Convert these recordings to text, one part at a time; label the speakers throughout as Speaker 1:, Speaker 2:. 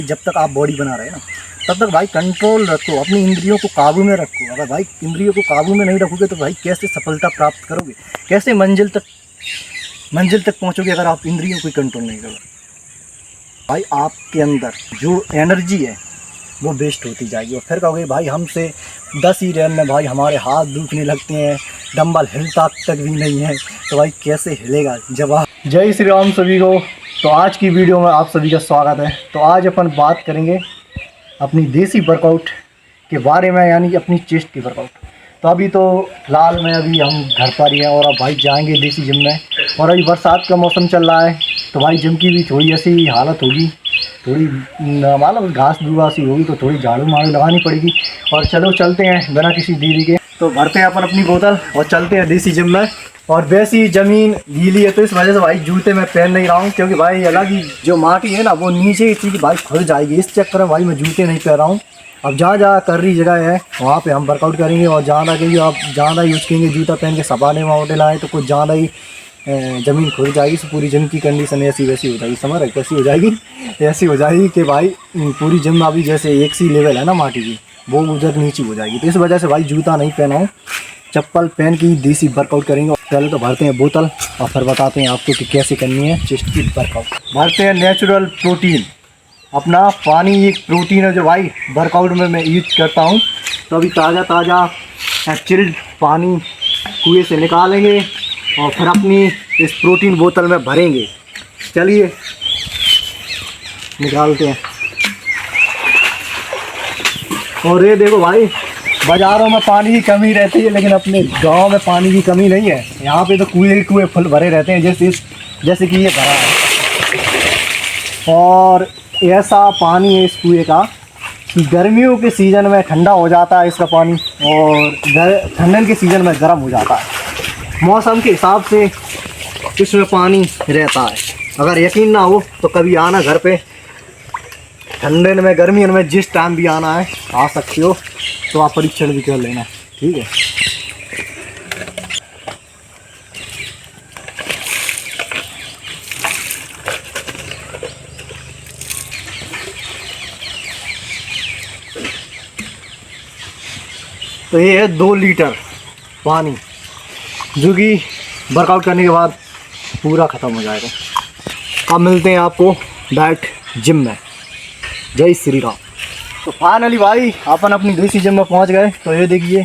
Speaker 1: जब तक आप बॉडी बना रहे हैं ना, तब तक भाई कंट्रोल रखो, अपनी इंद्रियों को काबू में रखो। अगर भाई इंद्रियों को काबू में नहीं रखोगे तो भाई कैसे सफलता प्राप्त करोगे, कैसे मंजिल तक पहुंचोगे अगर आप इंद्रियों को कंट्रोल नहीं करोगे। भाई आपके अंदर जो एनर्जी है वो वेस्ट होती जाएगी और फिर कहोगे भाई हमसे 10 ही रन में भाई हमारे हाथ दुखने लगते हैं, डंबल हिलता तक भी नहीं है, तो भाई कैसे हिलेगा जब आप। जय श्री राम सभी को। तो आज की वीडियो में आप सभी का स्वागत है। तो आज अपन बात करेंगे अपनी देसी वर्कआउट के बारे में, यानी अपनी चेस्ट की वर्कआउट। तो अभी तो फिलहाल में अभी हम घर पर ही हैं और अब भाई जाएंगे देसी जिम में। और अभी बरसात का मौसम चल रहा है तो भाई जिम की भी थोड़ी ऐसी हालत होगी, थोड़ी मतलब घास दुआ सी होगी तो थोड़ी झाड़ू माड़ू लगानी पड़ेगी। और चलो चलते हैं बिना किसी देरी के। तो भरते हैं अपन अपनी बोतल और चलते हैं देसी जिम में। और वैसी ज़मीन गीली है तो इस वजह से भाई जूते मैं पहन नहीं रहा हूँ, क्योंकि भाई अलग ही जो माटी है ना वो नीचे ही थी कि भाई खुल जाएगी, इस चक्कर में भाई मैं जूते नहीं पहन रहा हूँ। अब जहाँ कर रही जगह है वहाँ पे हम वर्कआउट करेंगे और जहाँ लगेंगे आप ज़्यादा यूज़ करेंगे जूता पहन के सपाने में होटल आए तो कुछ ज़्यादा ही ज़मीन खुल जाएगी। तो पूरी जिम की कंडीशन ऐसी वैसी हो जाएगी, समझ रहे कैसी हो जाएगी, ऐसी हो जाएगी कि भाई पूरी जिम अभी जैसे एक सी लेवल है ना माटी की, वो उधर नीचे हो जाएगी। तो इस वजह से भाई जूता नहीं पहना हूँ, चप्पल पहन के देसी वर्कआउट करेंगे। पहले तो भरते हैं बोतल और फिर बताते हैं आपको कि कैसे करनी है चेस्ट की वर्कआउट। भरते हैं नेचुरल प्रोटीन, अपना पानी एक प्रोटीन है जो भाई वर्कआउट में मैं यूज करता हूँ। तो अभी ताज़ा चिल्ड पानी कुएँ से निकालेंगे और फिर अपनी इस प्रोटीन बोतल में भरेंगे। चलिए निकालते हैं। और ये देखो भाई, बाज़ारों में पानी की कमी रहती है लेकिन अपने गांव में पानी की कमी नहीं है। यहाँ पे तो कुएँ फुल भरे रहते हैं, जैसे कि ये भरा है। और ऐसा पानी है इस कुएँ का कि गर्मियों के सीज़न में ठंडा हो जाता है इसका पानी और ठंडन के सीज़न में गर्म हो जाता है। मौसम के हिसाब से इसमें पानी रहता है। अगर यकीन ना हो तो कभी आना घर पे, ठंडे में गर्मी में जिस टाइम भी आना है आ सकते हो। तो आप परीक्षण भी कर लेना, ठीक है। तो ये है 2 लीटर पानी जो कि वर्कआउट करने के बाद पूरा ख़त्म हो जाएगा। अब मिलते हैं आपको डायरेक्ट जिम में। जय श्री राम। तो फाइनली भाई अपन अपनी देसी जिम में पहुंच गए। तो ये देखिए,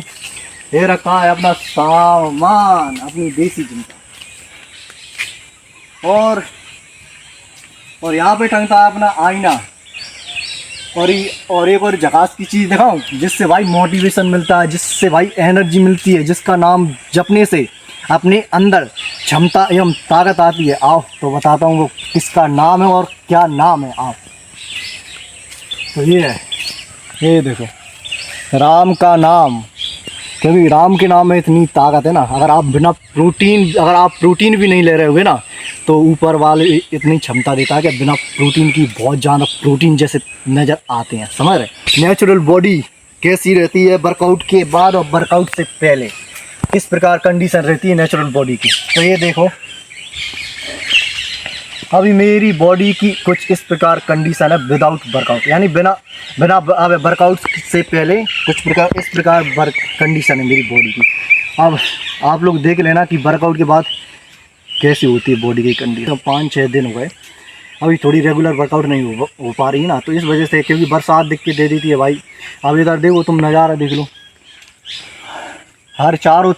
Speaker 1: ये रखा है अपना सामान अपनी देसी जिम का। और यहाँ पे टंगता है अपना आईना। और एक और झकास की चीज़ दिखाऊं जिससे भाई मोटिवेशन मिलता है, जिससे भाई एनर्जी मिलती है, जिसका नाम जपने से अपने अंदर क्षमता एवं ताकत आती है। आओ तो बताता हूँ वो किसका नाम है और क्या नाम है। आओ तो ये है, ये देखो, राम का नाम। क्योंकि राम के नाम में इतनी ताकत है ना, अगर आप प्रोटीन भी नहीं ले रहे होगे ना तो ऊपर वाले इतनी क्षमता देता है कि बिना प्रोटीन की बहुत ज़्यादा प्रोटीन जैसे नज़र आते हैं, समझ रहे। नेचुरल बॉडी कैसी रहती है वर्कआउट के बाद और वर्कआउट से पहले, किस प्रकार कंडीशन रहती है नेचुरल बॉडी की। तो ये देखो, अभी मेरी बॉडी की कुछ इस प्रकार कंडीशन है विदाउट वर्कआउट, यानी बिना वर्कआउट से पहले कुछ प्रकार इस प्रकार कंडीशन है मेरी बॉडी की। अब आप लोग देख लेना कि वर्कआउट के बाद कैसी होती है बॉडी की कंडीशन। 5-6 दिन हो गए, अभी थोड़ी रेगुलर वर्कआउट नहीं हो पा रही है ना, तो इस वजह से, क्योंकि बरसात दिख के दे देती है भाई। अब इधर देखो तुम, नज़ारा देख लो, हर चारों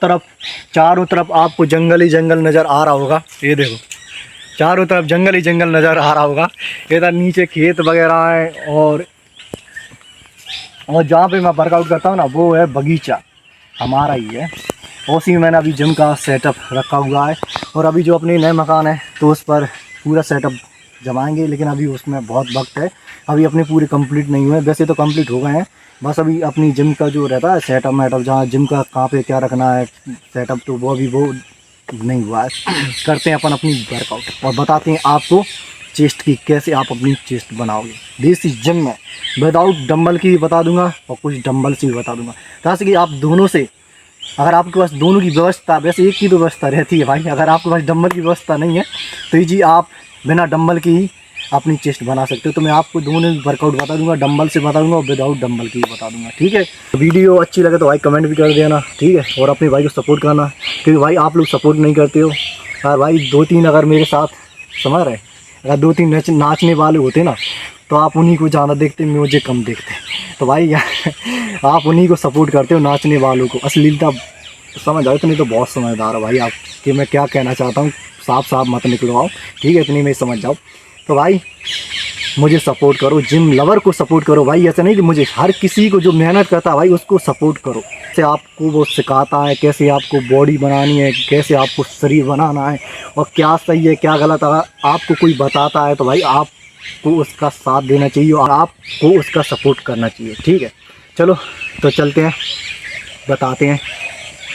Speaker 1: तरफ आपको जंगल ही जंगल नज़र आ रहा होगा। ये देखो चारों तरफ जंगल ही जंगल नज़र आ रहा होगा। इधर नीचे खेत वगैरह है और जहाँ पे मैं वर्कआउट करता हूँ ना वो है बगीचा हमारा ही है। उसी में मैंने अभी जिम का सेटअप रखा हुआ है। और अभी जो अपने नए मकान है तो उस पर पूरा सेटअप जमाएंगे, लेकिन अभी उसमें बहुत वक्त है, अभी अपने पूरे कंप्लीट नहीं हुए। वैसे तो कंप्लीट हो गए हैं, बस अभी अपनी जिम का जो रहता है सेटअप जहाँ जिम का कहाँ पे क्या रखना है सेटअप, तो वो अभी वो नहीं हुआ है। करते हैं अपन अपनी वर्कआउट और बताते हैं आपको चेस्ट की कैसे आप अपनी चेस्ट बनाओगे देसी जिम में। विदाउट डंबल की बता दूंगा और कुछ डंबल से भी बता दूंगा, ताकि कि आप दोनों से, अगर आपके पास दोनों की व्यवस्था, वैसे एक की तो व्यवस्था रहती है भाई, अगर आपके पास डंबल की व्यवस्था नहीं है तो जी आप बिना डंबल की अपनी चेस्ट बना सकते हो। तो मैं आपको दोनों वर्कआउट बता दूंगा, डंबल से बता दूंगा और विदाउट डंबल की भी बता दूंगा, ठीक है। वीडियो अच्छी लगे तो भाई कमेंट भी कर देना, ठीक है। और अपने भाई को सपोर्ट करना, क्योंकि भाई आप लोग सपोर्ट नहीं करते हो। यार भाई 2-3 अगर मेरे साथ समझ रहे, अगर 2-3 नाचने वाले होते ना तो आप उन्हीं को ज़्यादा देखते, मुझे कम देखते। तो भाई आप उन्हीं को सपोर्ट करते हो, नाचने वालों को। अश्लीलता समझ आओ, इतनी तो बहुत समझदार हो भाई आप कि मैं क्या कहना चाहता हूँ, साफ साफ मत निकलवाओ, ठीक है, इतनी में समझ जाओ। तो भाई मुझे सपोर्ट करो, जिम लवर को सपोर्ट करो भाई। ऐसा नहीं कि मुझे, हर किसी को जो मेहनत करता है भाई उसको सपोर्ट करो। कैसे आपको वो सिखाता है, कैसे आपको बॉडी बनानी है, कैसे आपको शरीर बनाना है और क्या सही है क्या गलत। अगर आपको कोई बताता है तो भाई आपको उसका साथ देना चाहिए और आपको उसका सपोर्ट करना चाहिए, ठीक है। चलो तो चलते हैं, बताते हैं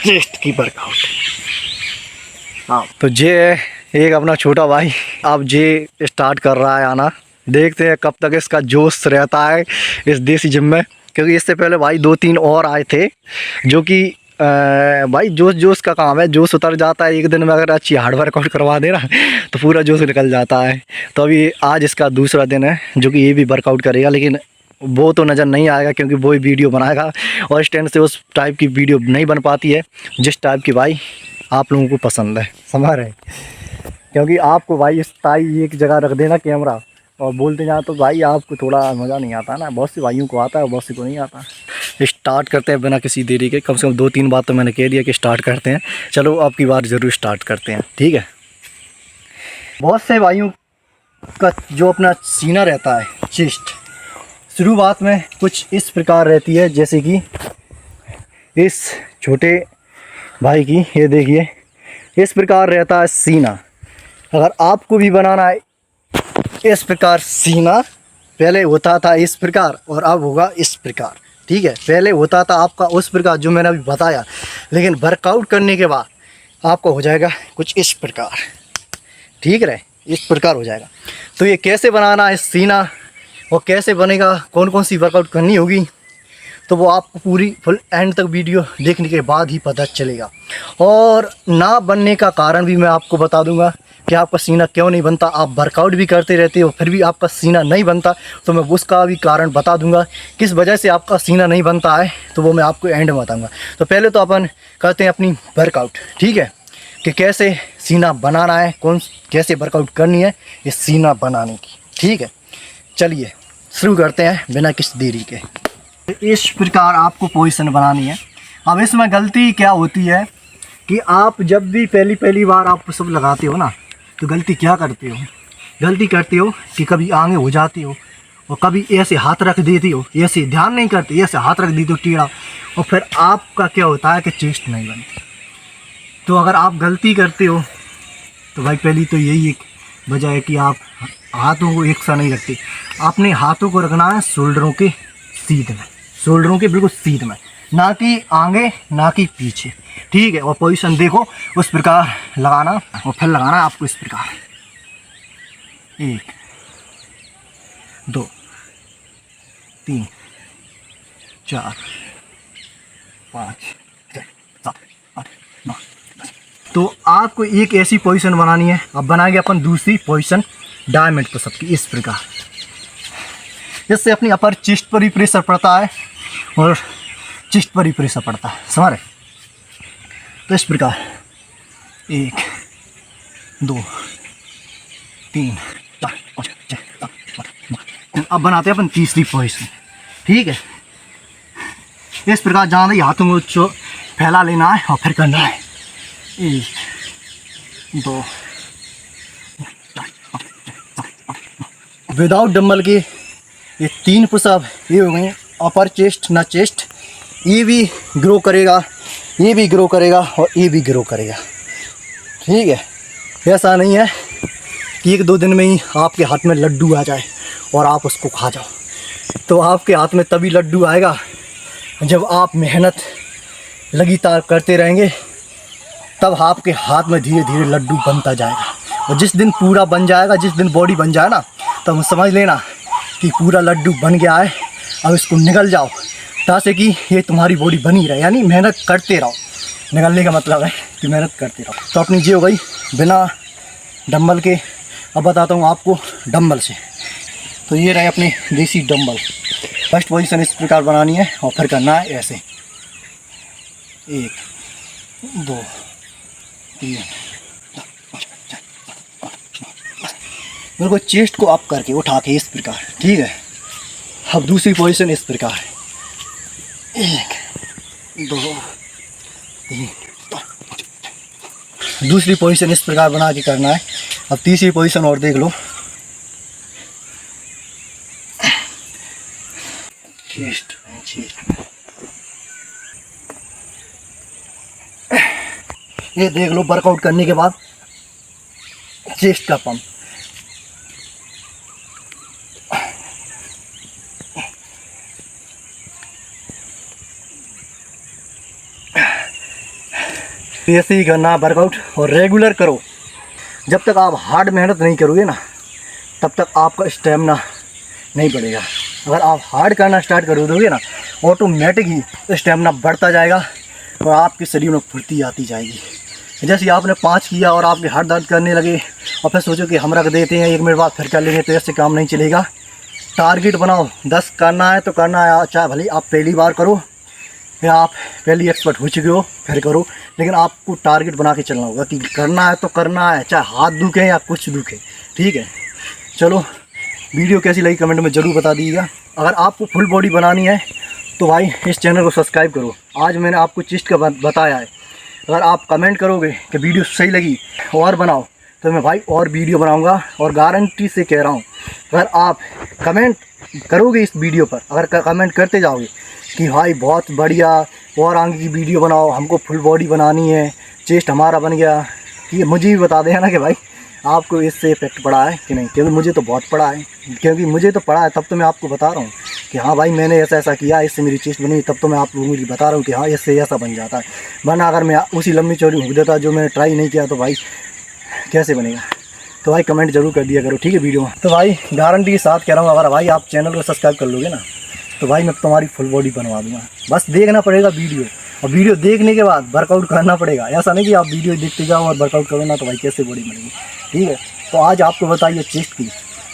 Speaker 1: चेस्ट की वर्कआउट। हाँ, तो ये एक अपना छोटा भाई अब ये स्टार्ट कर रहा है आना। देखते हैं कब तक इसका जोश रहता है इस देसी जिम में, क्योंकि इससे पहले भाई 2-3 और आए थे जो कि भाई जोश का काम है, जोश उतर जाता है एक दिन में। अगर अच्छी हार्ड वर्कआउट करवा देना तो पूरा जोश निकल जाता है। तो अभी आज इसका दूसरा दिन है जो कि ये भी वर्कआउट करेगा, लेकिन वो तो नज़र नहीं आएगा क्योंकि वो ही वीडियो बनाएगा और इस टाइम से उस टाइप की वीडियो नहीं बन पाती है जिस टाइप की भाई आप लोगों को पसंद है, समझ रहे। क्योंकि आपको भाई इस ताई एक जगह रख देना कैमरा और बोलते जाओ तो भाई आपको थोड़ा मज़ा नहीं आता ना। बहुत से भाइयों को आता है, बहुत से को नहीं आता। स्टार्ट करते हैं बिना किसी देरी के। कम से कम 2-3 बार तो मैंने कह दिया कि स्टार्ट करते हैं। चलो अब की बार ज़रूर स्टार्ट करते हैं, ठीक है। बहुत से भाइयों का जो अपना सीना रहता है, चेस्ट, शुरुआत में कुछ इस प्रकार रहती है, जैसे कि इस छोटे भाई की ये देखिए इस प्रकार रहता है सीना। अगर आपको भी बनाना है इस प्रकार सीना, पहले होता था इस प्रकार और अब होगा इस प्रकार, ठीक है। पहले होता था आपका उस प्रकार जो मैंने अभी बताया, लेकिन वर्कआउट करने के बाद आपको हो जाएगा कुछ इस प्रकार, ठीक है, इस प्रकार हो जाएगा। तो ये कैसे बनाना है सीना और कैसे बनेगा, कौन कौन सी वर्कआउट करनी होगी, तो वो आपको पूरी फुल एंड तक वीडियो देखने के बाद ही पता चलेगा। और ना बनने का कारण भी मैं आपको बता दूंगा कि आपका सीना क्यों नहीं बनता। आप वर्कआउट भी करते रहते हो फिर भी आपका सीना नहीं बनता, तो मैं उसका भी कारण बता दूंगा किस वजह से आपका सीना नहीं बनता है, तो वो मैं आपको एंड में बताऊँगा। तो पहले तो अपन करते हैं अपनी वर्कआउट, ठीक है, कि कैसे सीना बनाना है, कैसे वर्कआउट करनी है इस सीना बनाने की, ठीक है। चलिए शुरू करते हैं बिना किसी देरी के। इस प्रकार आपको पोजीशन बनानी है। अब इसमें गलती क्या होती है कि आप जब भी पहली बार आप सब लगाते हो ना, तो गलती क्या करते हो, गलती करते हो कि कभी आगे हो जाती हो और कभी ऐसे हाथ रख देती हो, ऐसे ध्यान नहीं करते, ऐसे हाथ रख देती हो टेढ़ा, और फिर आपका क्या होता है कि चेस्ट नहीं बनती। तो अगर आप गलती करते हो तो भाई पहली तो यही एक वजह है कि आप हाथों को एक सा नहीं रखते। अपने हाथों को रखना है शोल्डरों के सीध में, शोल्डरों के बिल्कुल सीध में, ना कि आगे ना कि पीछे, ठीक है। और पोजीशन देखो उस प्रकार लगाना और फिर लगाना आपको इस प्रकार 1 2 3 4 5 6 7 8 9 10। तो आपको एक ऐसी पोजीशन बनानी है। अब बनाएंगे अपन दूसरी पोजीशन डायमंड पुशअप की, इस प्रकार। इससे अपनी अपर चेस्ट पर ही प्रेशर पड़ता है और चेस्ट पर ही प्रेशर पड़ता है, समझ रहे। तो इस प्रकार 1 2 3 4 5 6 7 8 9। अब बनाते हैं अपन तीसरी पोजीशन, ठीक है। इस प्रकार जहाँ ही हाथों को फैला लेना है और फिर करना है 1 2 विदाउट डंबल के ये 3 पुशअप ये हो गए। अपर चेस्ट ना चेस्ट, ये भी ग्रो करेगा, ये भी ग्रो करेगा और ये भी ग्रो करेगा, ठीक है। ऐसा नहीं है कि 1-2 दिन में ही आपके हाथ में लड्डू आ जाए और आप उसको खा जाओ। तो आपके हाथ में तभी लड्डू आएगा जब आप मेहनत लगातार करते रहेंगे, तब आपके हाथ में धीरे धीरे लड्डू बनता जाएगा। और जिस दिन पूरा बन जाएगा, जिस दिन बॉडी बन जाए ना, तब समझ लेना कि पूरा लड्डू बन गया है। अब इसको निगल जाओ ताकि कि ये तुम्हारी बॉडी बनी रहे, यानी मेहनत करते रहो। निगलने का मतलब है कि मेहनत करते रहो। तो अपनी जी हो गई बिना डंबल के अब बताता हूँ आपको डंबल से। तो ये रहे अपने देसी डंबल। फर्स्ट पोजीशन इस प्रकार बनानी है और फिर करना है ऐसे, 1 2 3। बिल्कुल चेस्ट को अप करके उठा के इस प्रकार, ठीक है। अब दूसरी पोजीशन इस प्रकार, 1 2 3। दूसरी पोजीशन इस प्रकार बना के करना है। अब तीसरी पोजीशन और देख लो, चेस्ट। ये देख लो वर्कआउट करने के बाद चेस्ट का पंप। ऐसे ही करना वर्कआउट और रेगुलर करो। जब तक आप हार्ड मेहनत नहीं करोगे ना, तब तक आपका स्टेमिना नहीं बढ़ेगा। अगर आप हार्ड करना स्टार्ट कर दोगे ना, ऑटोमेटिक ही स्टेमिना बढ़ता जाएगा और आपके शरीर में फुर्ती आती जाएगी। जैसे आपने 5 किया और आपके हाथ दर्द करने लगे और फिर सोचो कि हम रख देते हैं 1 मिनट बाद फिर कर लेंगे, तो ऐसे काम नहीं चलेगा। टारगेट बनाओ, 10 करना है तो करना है, चाहे भले आप पहली बार करो या आप पहली एक्सपर्ट हो चुके हो फिर करो, लेकिन आपको टारगेट बना के चलना होगा कि करना है तो करना है, चाहे हाथ दुखे या कुछ दुखे, ठीक है। चलो, वीडियो कैसी लगी कमेंट में ज़रूर बता दीजिएगा। अगर आपको फुल बॉडी बनानी है तो भाई इस चैनल को सब्सक्राइब करो। आज मैंने आपको चेस्ट का बताया है। अगर आप कमेंट करोगे कि वीडियो सही लगी और बनाओ, तो मैं भाई और वीडियो बनाऊंगा। और गारंटी से कह रहा हूँ, अगर आप कमेंट करोगे इस वीडियो पर, अगर कमेंट करते जाओगे कि भाई बहुत बढ़िया और आगे की वीडियो बनाओ, हमको फुल बॉडी बनानी है, चेस्ट हमारा बन गया, कि मुझे भी बता देना कि भाई आपको इससे इफेक्ट पड़ा है कि नहीं, क्योंकि मुझे तो बहुत पड़ा है। क्योंकि मुझे तो पड़ा है, तब तो मैं आपको बता रहा हूँ कि हाँ भाई मैंने ऐसा ऐसा किया, इससे मेरी चेस्ट बनी, तब तो मैं आप लोगों को बता रहा हूँ कि हाँ इससे ऐसा बन जाता है। वरना अगर मैं उसी लंबी चौड़ी हुक देता जो मैंने ट्राई नहीं किया, तो भाई कैसे बनेगा। तो भाई कमेंट जरूर कर दिया करो, ठीक है वीडियो में। तो भाई गारंटी के साथ कह रहा हूँ, अगर भाई आप चैनल को सब्सक्राइब कर लोगे ना, तो भाई मैं तुम्हारी फुल बॉडी बनवा दूँगा। बस देखना पड़ेगा वीडियो, और वीडियो देखने के बाद वर्कआउट करना पड़ेगा। ऐसा नहीं कि आप वीडियो देखते जाओ और वर्कआउट करो ना, तो भाई कैसे बॉडी बनेगी, ठीक है। तो आज आपको बताइए चेस्ट की,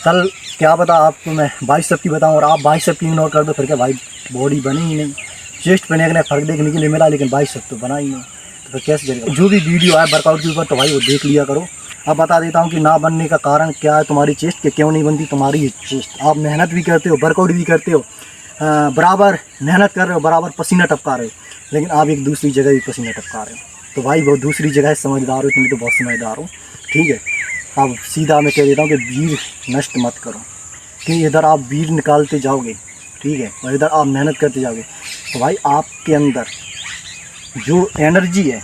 Speaker 1: कल क्या पता आपको मैं बाइसेप की बताऊं और आप बाइसेप की इग्नोर कर दो, फिर क्या भाई बॉडी बनी ही नहीं। चेस्ट पे ने फ़र्क देखने के लिए मिला, लेकिन बाइसेप तो बना ही नहीं, तो फिर कैसे चलेगा। जो भी वीडियो आए वर्कआउट के ऊपर, तो भाई वो देख लिया करो। अब बता देता हूँ कि ना बनने का कारण क्या है तुम्हारी चेस्ट के, क्यों नहीं बनती तुम्हारी चेस्ट। आप मेहनत भी करते हो, वर्कआउट भी करते हो, बराबर मेहनत कर रहे हो, बराबर पसीना टपका रहे हो, लेकिन आप एक दूसरी जगह भी पसीना टपका रहे हो। तो भाई वो दूसरी जगह समझदार हो, तुम तो बहुत समझदार हो, ठीक है। अब सीधा मैं कह देता हूँ कि वीर नष्ट मत करो, कि इधर आप वीर निकालते जाओगे, ठीक है, और इधर आप मेहनत करते जाओगे, तो भाई आपके अंदर जो एनर्जी है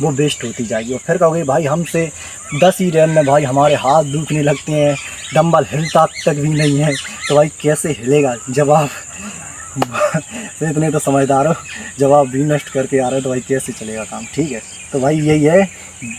Speaker 1: वो वेस्ट होती जाएगी। और फिर कहोगे भाई हमसे 10 ही रन में भाई हमारे हाथ दुखने लगते हैं, डंबल हिलता तक भी नहीं है, तो भाई कैसे हिलेगा। जब आप तो इतने तो समझदार हो, जब आप भी नष्ट करके आ रहे हो, तो भाई कैसे चलेगा काम, ठीक है। तो भाई यही है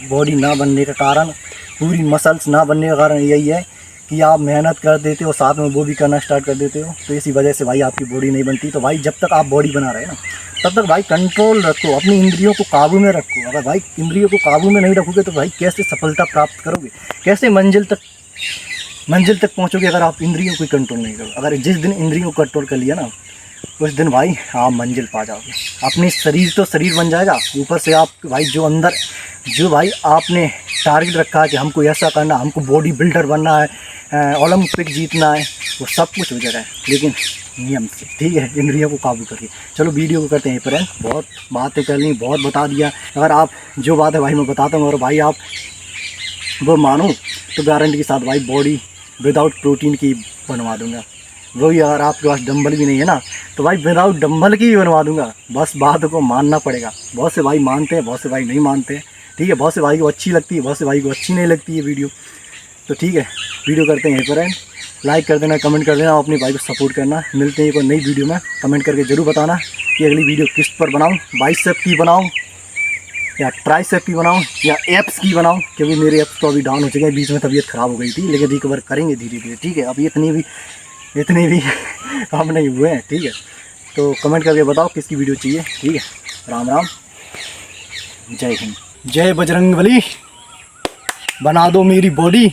Speaker 1: बॉडी ना बनने का कारण, पूरी मसल्स ना बनने का कारण यही है कि आप मेहनत कर देते हो, साथ में वो भी करना स्टार्ट कर देते हो, तो इसी वजह से भाई आपकी बॉडी नहीं बनती। तो भाई जब तक आप बॉडी बना रहे हैं ना, तब तक भाई कंट्रोल रखो, अपनी इंद्रियों को काबू में रखो। अगर भाई इंद्रियों को काबू में नहीं रखोगे, तो भाई कैसे सफलता प्राप्त करोगे, कैसे मंजिल तक पहुँचोगे, अगर आप इंद्रियों को कंट्रोल नहीं करो। अगर जिस दिन इंद्रियों को कंट्रोल कर लिया ना, उस दिन भाई आप मंजिल पा जाओगे। अपनी शरीर तो शरीर बन जाएगा, ऊपर से आप भाई जो अंदर जो भाई आपने टारगेट रखा है कि हमको ऐसा करना, हमको बॉडी बिल्डर बनना है, ओलंपिक जीतना है, वो सब कुछ हो जाएगा, लेकिन नियम से, ठीक है, इंद्रियों को काबू करके। चलो वीडियो को करते हैं पर, बहुत बातें कर ली, बहुत बता दिया। अगर आप जो बात है भाई मैं बताता हूँ और भाई आप वो मानो, तो गारंटी के साथ भाई बॉडी विदाउट प्रोटीन की बनवा दूँगा। वही अगर आपके पास डंबल भी नहीं है ना, तो भाई विदाउट डंबल की भी बनवा दूंगा। बस बात को मानना पड़ेगा। बहुत से भाई मानते हैं, बहुत से भाई नहीं मानते हैं, ठीक है। बहुत से भाई को अच्छी लगती है, बहुत से भाई को अच्छी नहीं लगती है वीडियो। तो ठीक है, वीडियो करते हैं यहीं पर, लाइक कर देना, कमेंट कर देना, और अपने भाई को सपोर्ट करना। मिलते हैं एक और नई वीडियो में। कमेंट करके ज़रूर बताना कि अगली वीडियो किस पर बनाऊँ, बाइसेप की बनाऊँ या ट्राइसेप की बनाऊँ या एप्स की बनाऊँ, क्योंकि मेरे एप्स तो अभी डाउन हो चुके हैं, बीच में तबीयत ख़राब हो गई थी, लेकिन रिकवर करेंगे धीरे धीरे, ठीक है। अभी इतने भी काम नहीं हुए हैं, ठीक है। तो कमेंट करके बताओ किसकी वीडियो चाहिए, ठीक है। राम राम, जय हिंद, जय बजरंगबली, बना दो मेरी बॉडी।